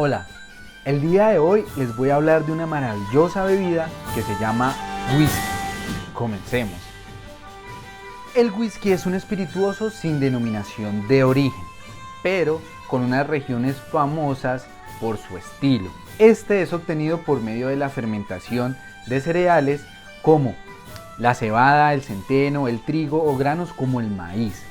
Hola, el día de hoy les voy a hablar de una maravillosa bebida que se llama whisky. Comencemos. El whisky es un espirituoso sin denominación de origen, pero con unas regiones famosas por su estilo. Este es obtenido por medio de la fermentación de cereales como la cebada, el centeno, el trigo o granos como el maíz.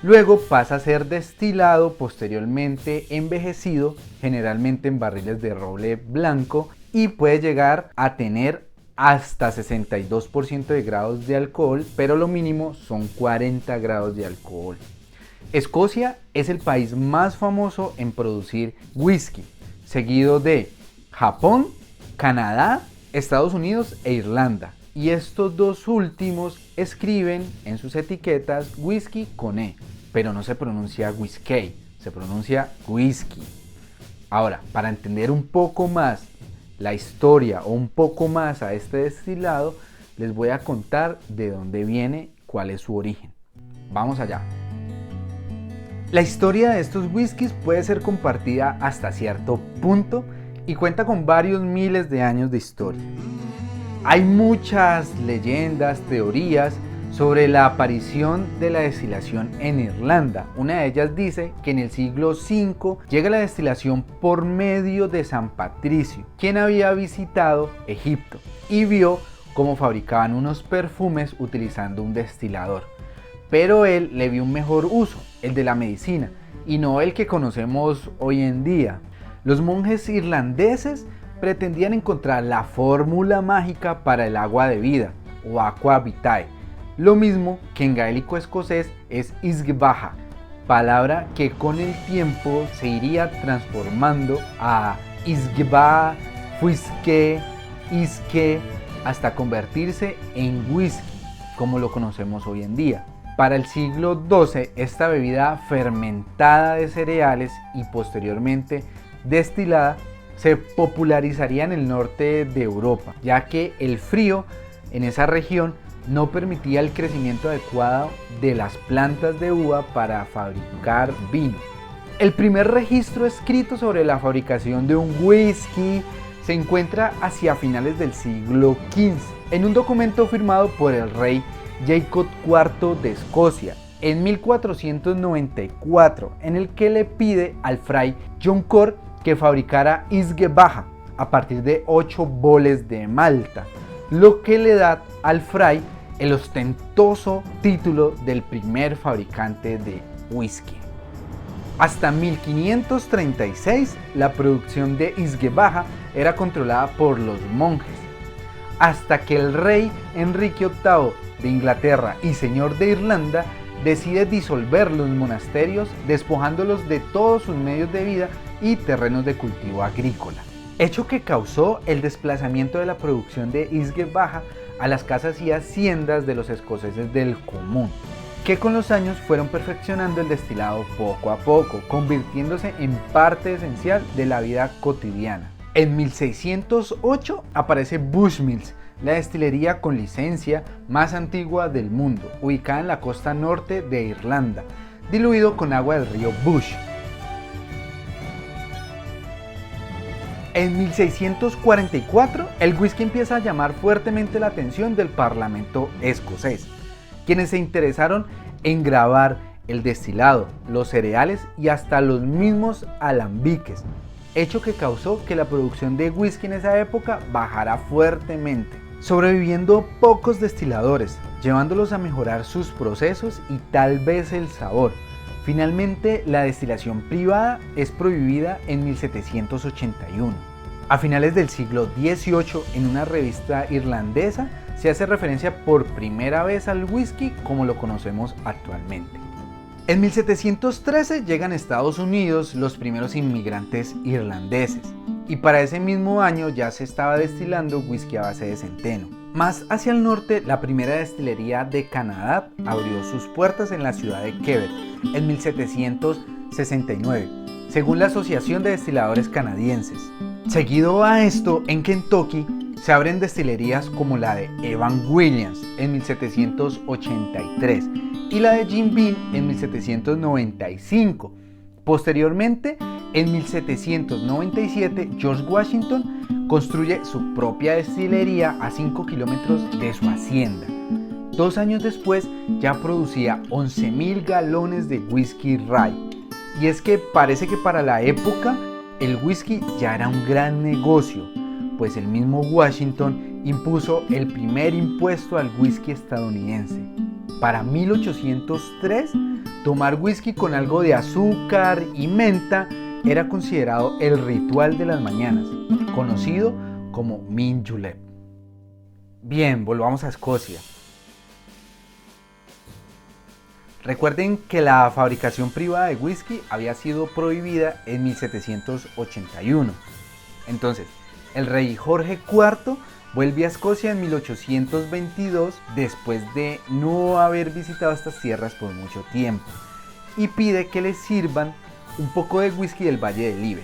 Luego pasa a ser destilado, posteriormente envejecido, generalmente en barriles de roble blanco, y puede llegar a tener hasta 62% de grados de alcohol, pero lo mínimo son 40 grados de alcohol. Escocia es el país más famoso en producir whisky, seguido de Japón, Canadá, Estados Unidos e Irlanda. Y estos dos últimos escriben en sus etiquetas whisky con E, pero no se pronuncia whisky, se pronuncia whisky. Ahora, para entender un poco más la historia o un poco más a este destilado, les voy a contar de dónde viene, cuál es su origen. Vamos allá. La historia de estos whiskies puede ser compartida hasta cierto punto y cuenta con varios miles de años de historia. Hay muchas leyendas, teorías sobre la aparición de la destilación en Irlanda. Una de ellas dice que en el siglo V llega la destilación por medio de San Patricio, quien había visitado Egipto y vio cómo fabricaban unos perfumes utilizando un destilador. Pero él le vio un mejor uso, el de la medicina, y no el que conocemos hoy en día. Los monjes irlandeses pretendían encontrar la fórmula mágica para el agua de vida, o aqua vitae, lo mismo que en gaélico escocés es isgbaha, palabra que con el tiempo se iría transformando a isgba, fuisque, isque, hasta convertirse en whisky, como lo conocemos hoy en día. Para el siglo XII, esta bebida fermentada de cereales y posteriormente destilada se popularizaría en el norte de Europa, ya que el frío en esa región no permitía el crecimiento adecuado de las plantas de uva para fabricar vino. El primer registro escrito sobre la fabricación de un whisky se encuentra hacia finales del siglo XV, en un documento firmado por el rey Jacob IV de Escocia en 1494, en el que le pide al fray John Core que fabricara isgbaha a partir de 8 boles de malta, lo que le da al fray el ostentoso título del primer fabricante de whisky. Hasta 1536 la producción de isgbaha era controlada por los monjes, hasta que el rey Enrique VIII de Inglaterra y señor de Irlanda decide disolver los monasterios, despojándolos de todos sus medios de vida y terrenos de cultivo agrícola, hecho que causó el desplazamiento de la producción de isgbaha a las casas y haciendas de los escoceses del común, que con los años fueron perfeccionando el destilado poco a poco, convirtiéndose en parte esencial de la vida cotidiana. En 1608 aparece Bushmills, la destilería con licencia más antigua del mundo, ubicada en la costa norte de Irlanda, diluido con agua del río Bush. En 1644, el whisky empieza a llamar fuertemente la atención del Parlamento escocés, quienes se interesaron en grabar el destilado, los cereales y hasta los mismos alambiques, hecho que causó que la producción de whisky en esa época bajara fuertemente, sobreviviendo pocos destiladores, llevándolos a mejorar sus procesos y tal vez el sabor. Finalmente, la destilación privada es prohibida en 1781. A finales del siglo XVIII, en una revista irlandesa, se hace referencia por primera vez al whisky como lo conocemos actualmente. En 1713 llegan a Estados Unidos los primeros inmigrantes irlandeses, y para ese mismo año ya se estaba destilando whisky a base de centeno. Más hacia el norte, la primera destilería de Canadá abrió sus puertas en la ciudad de Quebec en 1769, según la Asociación de Destiladores Canadienses. Seguido a esto, en Kentucky se abren destilerías como la de Evan Williams en 1783 y la de Jim Beam en 1795. Posteriormente, En 1797, George Washington construye su propia destilería a 5 kilómetros de su hacienda. 2 años después ya producía 11.000 galones de whisky rye. Y es que parece que para la época el whisky ya era un gran negocio, pues el mismo Washington impuso el primer impuesto al whisky estadounidense. Para 1803, tomar whisky con algo de azúcar y menta era considerado el ritual de las mañanas, conocido como mint julep. Bien, volvamos a Escocia. Recuerden que la fabricación privada de whisky había sido prohibida en 1781. Entonces, el rey Jorge IV vuelve a Escocia en 1822 después de no haber visitado estas tierras por mucho tiempo y pide que le sirvan un poco de whisky del Valle del Live.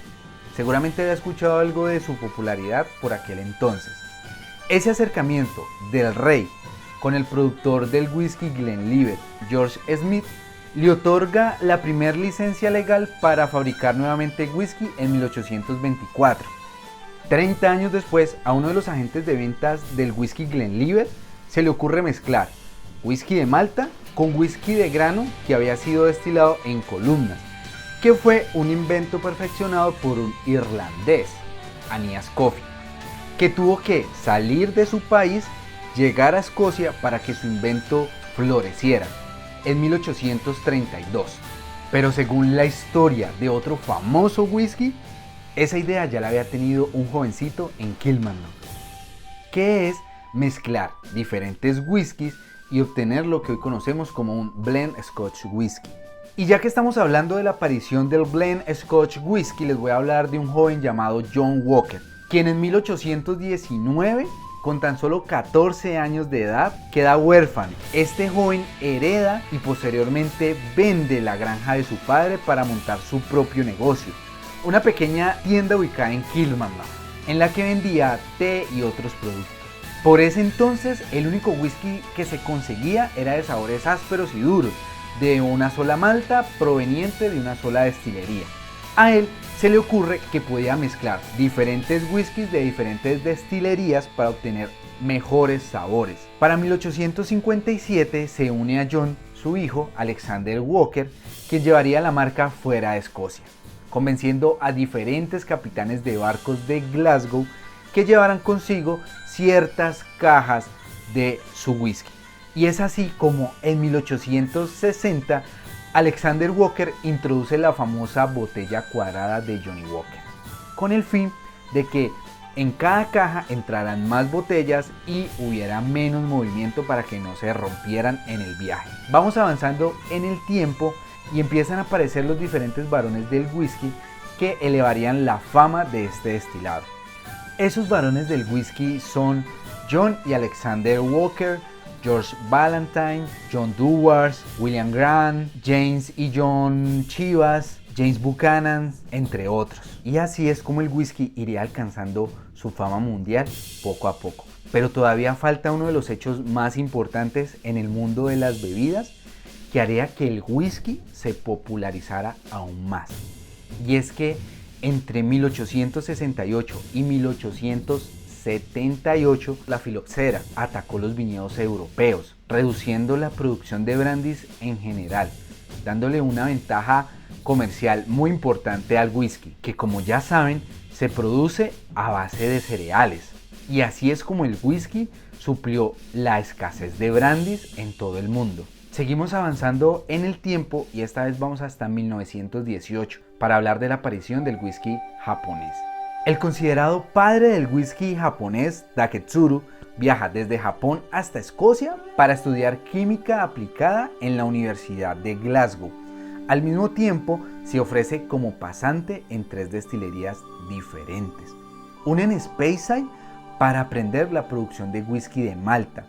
Seguramente había escuchado algo de su popularidad por aquel entonces. Ese acercamiento del rey con el productor del whisky Glenlivet, George Smith, le otorga la primera licencia legal para fabricar nuevamente whisky en 1824. 30 años después, a uno de los agentes de ventas del whisky Glenlivet se le ocurre mezclar whisky de malta con whisky de grano que había sido destilado en columnas, que fue un invento perfeccionado por un irlandés, Aeneas Coffey, que tuvo que salir de su país, llegar a Escocia para que su invento floreciera en 1832. Pero según la historia de otro famoso whisky, esa idea ya la había tenido un jovencito en Kilmarnock, que es mezclar diferentes whiskies y obtener lo que hoy conocemos como un blend Scotch whisky. Y ya que estamos hablando de la aparición del blend Scotch whisky, les voy a hablar de un joven llamado John Walker, quien en 1819, con tan solo 14 años de edad, queda huérfano. Este joven hereda y posteriormente vende la granja de su padre para montar su propio negocio, una pequeña tienda ubicada en Kilmarnock, en la que vendía té y otros productos. Por ese entonces, el único whisky que se conseguía era de sabores ásperos y duros, de una sola malta proveniente de una sola destilería. A él se le ocurre que podía mezclar diferentes whiskies de diferentes destilerías para obtener mejores sabores. Para 1857 se une a John su hijo Alexander Walker, quien llevaría la marca fuera de Escocia, convenciendo a diferentes capitanes de barcos de Glasgow que llevaran consigo ciertas cajas de su whisky. Y es así como en 1860 Alexander Walker introduce la famosa botella cuadrada de Johnnie Walker, con el fin de que en cada caja entraran más botellas y hubiera menos movimiento para que no se rompieran en el viaje. Vamos avanzando en el tiempo y empiezan a aparecer los diferentes varones del whisky que elevarían la fama de este destilado. Esos varones del whisky son John y Alexander Walker, George Ballantyne, John Dewars, William Grant, James y John Chivas, James Buchanan, entre otros. Y así es como el whisky iría alcanzando su fama mundial poco a poco. Pero todavía falta uno de los hechos más importantes en el mundo de las bebidas que haría que el whisky se popularizara aún más. Y es que entre 1868 y 1878 la filoxera atacó los viñedos europeos, reduciendo la producción de brandies en general, dándole una ventaja comercial muy importante al whisky, que como ya saben se produce a base de cereales. Y así es como el whisky suplió la escasez de brandies en todo el mundo. Seguimos avanzando en el tiempo y esta vez vamos hasta 1918 para hablar de la aparición del whisky japonés. El considerado padre del whisky japonés, Taketsuru, viaja desde Japón hasta Escocia para estudiar química aplicada en la Universidad de Glasgow. Al mismo tiempo, se ofrece como pasante en 3 destilerías diferentes. Una en Speyside para aprender la producción de whisky de malta,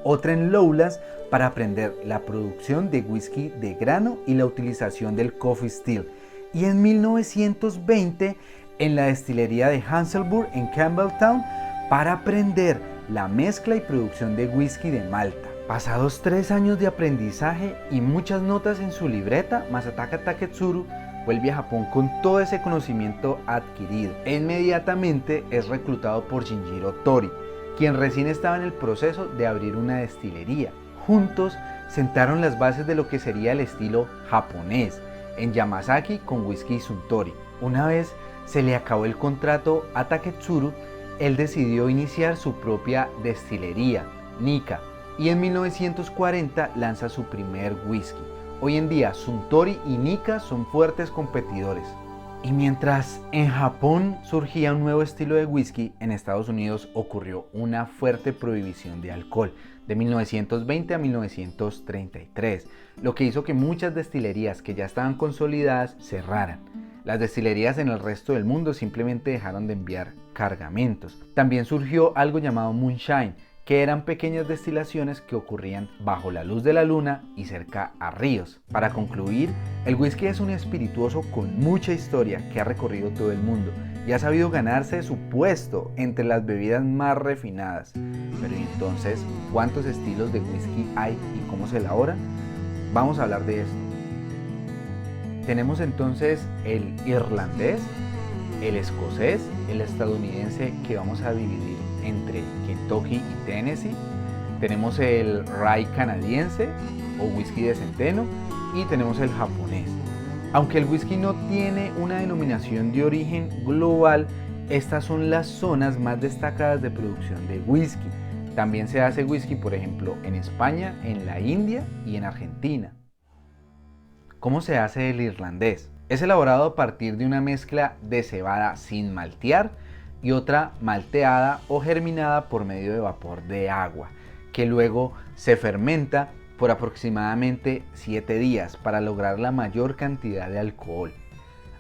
otra en Lowlands para aprender la producción de whisky de grano y la utilización del coffee still, y en 1920 en la destilería de Hanselburg en Campbelltown para aprender la mezcla y producción de whisky de malta. Pasados 3 años de aprendizaje y muchas notas en su libreta, Masataka Taketsuru vuelve a Japón con todo ese conocimiento adquirido e inmediatamente es reclutado por Shinjiro Tori, quien recién estaba en el proceso de abrir una destilería. Juntos sentaron las bases de lo que sería el estilo japonés en Yamazaki con whisky Suntory. Una vez se le acabó el contrato a Taketsuru, él decidió iniciar su propia destilería, Nikka, y en 1940 lanza su primer whisky. Hoy en día Suntory y Nikka son fuertes competidores. Y mientras en Japón surgía un nuevo estilo de whisky, en Estados Unidos ocurrió una fuerte prohibición de alcohol de 1920 a 1933, lo que hizo que muchas destilerías que ya estaban consolidadas cerraran. Las destilerías en el resto del mundo simplemente dejaron de enviar cargamentos. También surgió algo llamado moonshine, que eran pequeñas destilaciones que ocurrían bajo la luz de la luna y cerca a ríos. Para concluir, el whisky es un espirituoso con mucha historia que ha recorrido todo el mundo y ha sabido ganarse su puesto entre las bebidas más refinadas. Pero entonces, ¿cuántos estilos de whisky hay y cómo se elaboran? Vamos a hablar de esto. Tenemos entonces el irlandés, el escocés, el estadounidense, que vamos a dividir entre Kentucky y Tennessee. Tenemos el rye canadiense o whisky de centeno y tenemos el japonés. Aunque el whisky no tiene una denominación de origen global, estas son las zonas más destacadas de producción de whisky. También se hace whisky, por ejemplo, en España, en la India y en Argentina. ¿Cómo se hace el irlandés? Es elaborado a partir de una mezcla de cebada sin maltear y otra malteada o germinada por medio de vapor de agua, que luego se fermenta por aproximadamente 7 días para lograr la mayor cantidad de alcohol.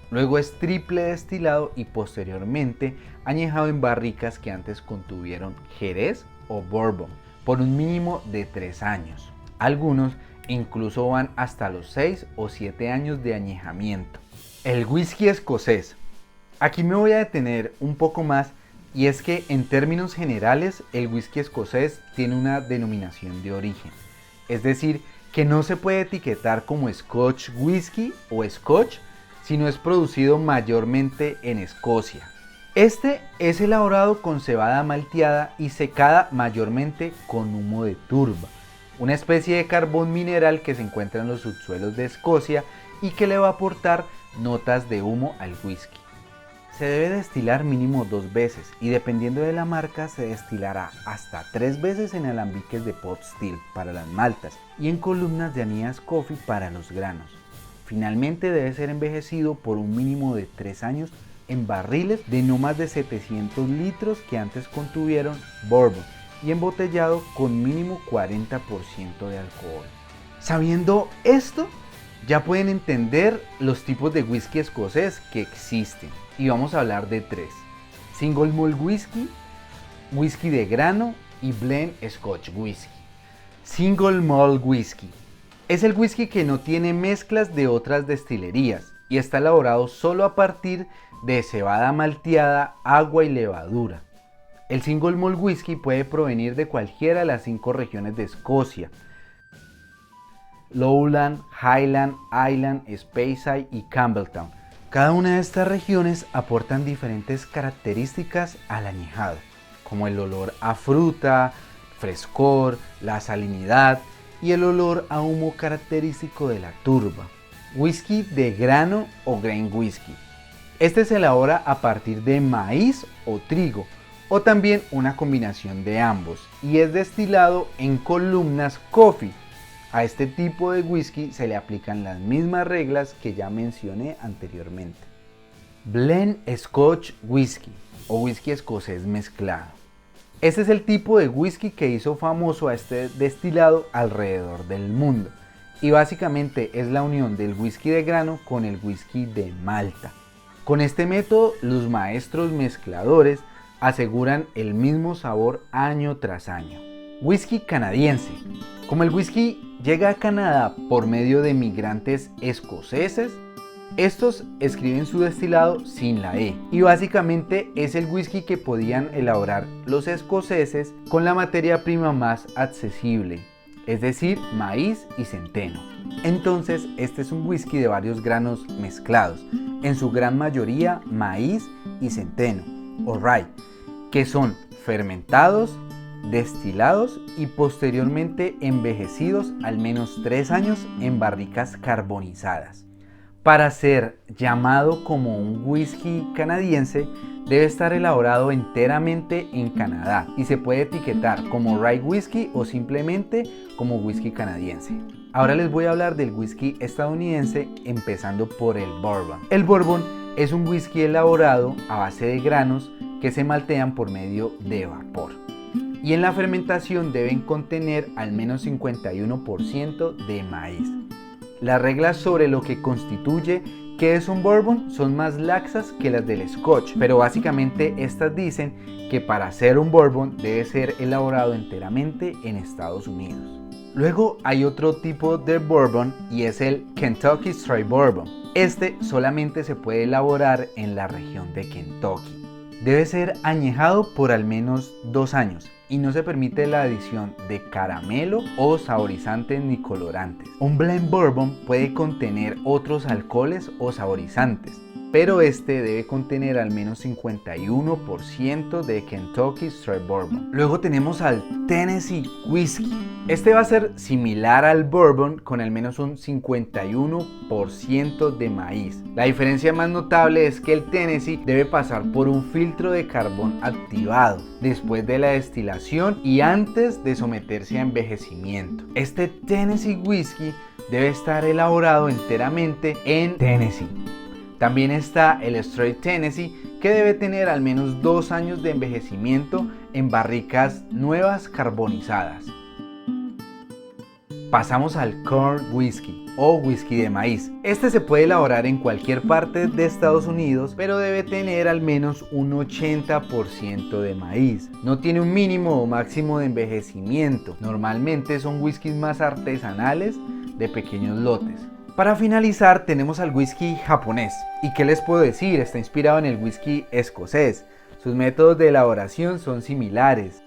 Luego es triple destilado y posteriormente añejado en barricas que antes contuvieron jerez o bourbon por un mínimo de 3 años. Algunos incluso van hasta los 6 o 7 años de añejamiento. El whisky escocés. Aquí me voy a detener un poco más, y es que en términos generales el whisky escocés tiene una denominación de origen. Es decir, que no se puede etiquetar como Scotch whisky o Scotch si no es producido mayormente en Escocia. Este es elaborado con cebada malteada y secada mayormente con humo de turba, una especie de carbón mineral que se encuentra en los subsuelos de Escocia y que le va a aportar notas de humo al whisky. Se debe destilar mínimo 2 veces y dependiendo de la marca se destilará hasta 3 veces en alambiques de pot still para las maltas y en columnas de anillas coffee para los granos. Finalmente debe ser envejecido por un mínimo de 3 años en barriles de no más de 700 litros que antes contuvieron bourbon y embotellado con mínimo 40% de alcohol. Sabiendo esto, ya pueden entender los tipos de whisky escocés que existen. Y vamos a hablar de 3: Single Malt Whisky, Whisky de grano y Blend Scotch Whisky. Single Malt Whisky es el whisky que no tiene mezclas de otras destilerías y está elaborado solo a partir de cebada malteada, agua y levadura. El Single Malt Whisky puede provenir de cualquiera de las 5 regiones de Escocia: Lowland, Highland, Island, Speyside y Campbelltown. Cada una de estas regiones aportan diferentes características al añejado, como el olor a fruta, frescor, la salinidad y el olor a humo característico de la turba. Whisky de grano o grain whisky. Este se elabora a partir de maíz o trigo, o también una combinación de ambos, y es destilado en columnas coffee. A este tipo de whisky se le aplican las mismas reglas que ya mencioné anteriormente. Blend Scotch Whisky o whisky escocés mezclado. Este es el tipo de whisky que hizo famoso a este destilado alrededor del mundo y básicamente es la unión del whisky de grano con el whisky de malta. Con este método los maestros mezcladores aseguran el mismo sabor año tras año. Whisky canadiense. Como el whisky llega a Canadá por medio de migrantes escoceses, estos escriben su destilado sin la E y básicamente es el whisky que podían elaborar los escoceses con la materia prima más accesible, es decir, maíz y centeno. Entonces, este es un whisky de varios granos mezclados, en su gran mayoría maíz y centeno, o rye, que son fermentados, destilados y posteriormente envejecidos al menos 3 años en barricas carbonizadas. Para ser llamado como un whisky canadiense, debe estar elaborado enteramente en Canadá y se puede etiquetar como rye whisky o simplemente como whisky canadiense. Ahora les voy a hablar del whisky estadounidense, empezando por el bourbon. El bourbon es un whisky elaborado a base de granos que se maltean por medio de vapor. Y en la fermentación deben contener al menos 51% de maíz. Las reglas sobre lo que constituye que es un bourbon son más laxas que las del scotch, pero básicamente estas dicen que para ser un bourbon debe ser elaborado enteramente en Estados Unidos. Luego hay otro tipo de bourbon y es el Kentucky Straight Bourbon. Este solamente se puede elaborar en la región de Kentucky. Debe ser añejado por al menos 2 años y no se permite la adición de caramelo o saborizantes ni colorantes. Un blend bourbon puede contener otros alcoholes o saborizantes, pero este debe contener al menos 51% de Kentucky Straight Bourbon. Luego tenemos al Tennessee Whiskey. Este va a ser similar al bourbon con al menos un 51% de maíz. La diferencia más notable es que el Tennessee debe pasar por un filtro de carbón activado después de la destilación y antes de someterse a envejecimiento. Este Tennessee Whiskey debe estar elaborado enteramente en Tennessee. También está el Straight Tennessee, que debe tener al menos 2 años de envejecimiento en barricas nuevas carbonizadas. Pasamos al Corn Whiskey o whisky de maíz. Este se puede elaborar en cualquier parte de Estados Unidos, pero debe tener al menos un 80% de maíz. No tiene un mínimo o máximo de envejecimiento. Normalmente son whiskies más artesanales de pequeños lotes. Para finalizar tenemos al whisky japonés. ¿Y qué les puedo decir? Está inspirado en el whisky escocés. Sus métodos de elaboración son similares.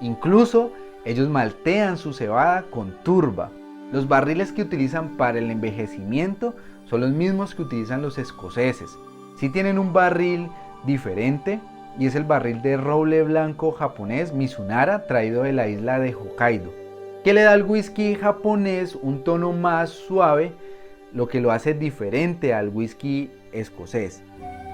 Incluso ellos maltean su cebada con turba. Los barriles que utilizan para el envejecimiento son los mismos que utilizan los escoceses. Sí tienen un barril diferente y es el barril de roble blanco japonés Mizunara, traído de la isla de Hokkaido, que le da al whisky japonés un tono más suave, lo que lo hace diferente al whisky escocés.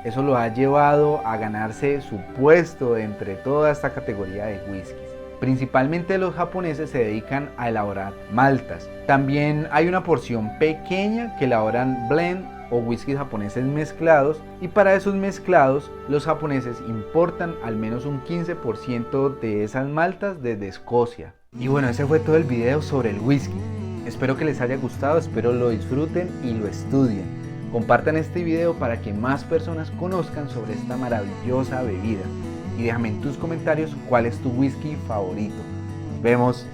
Eso lo ha llevado a ganarse su puesto entre toda esta categoría de whiskies. Principalmente los japoneses se dedican a elaborar maltas. También hay una porción pequeña que elaboran blend o whiskies japoneses mezclados, y para esos mezclados los japoneses importan al menos un 15% de esas maltas desde Escocia. Y bueno, ese fue todo el video sobre el whisky. Espero que les haya gustado, espero lo disfruten y lo estudien. Compartan este video para que más personas conozcan sobre esta maravillosa bebida. Y déjame en tus comentarios cuál es tu whisky favorito. Nos vemos.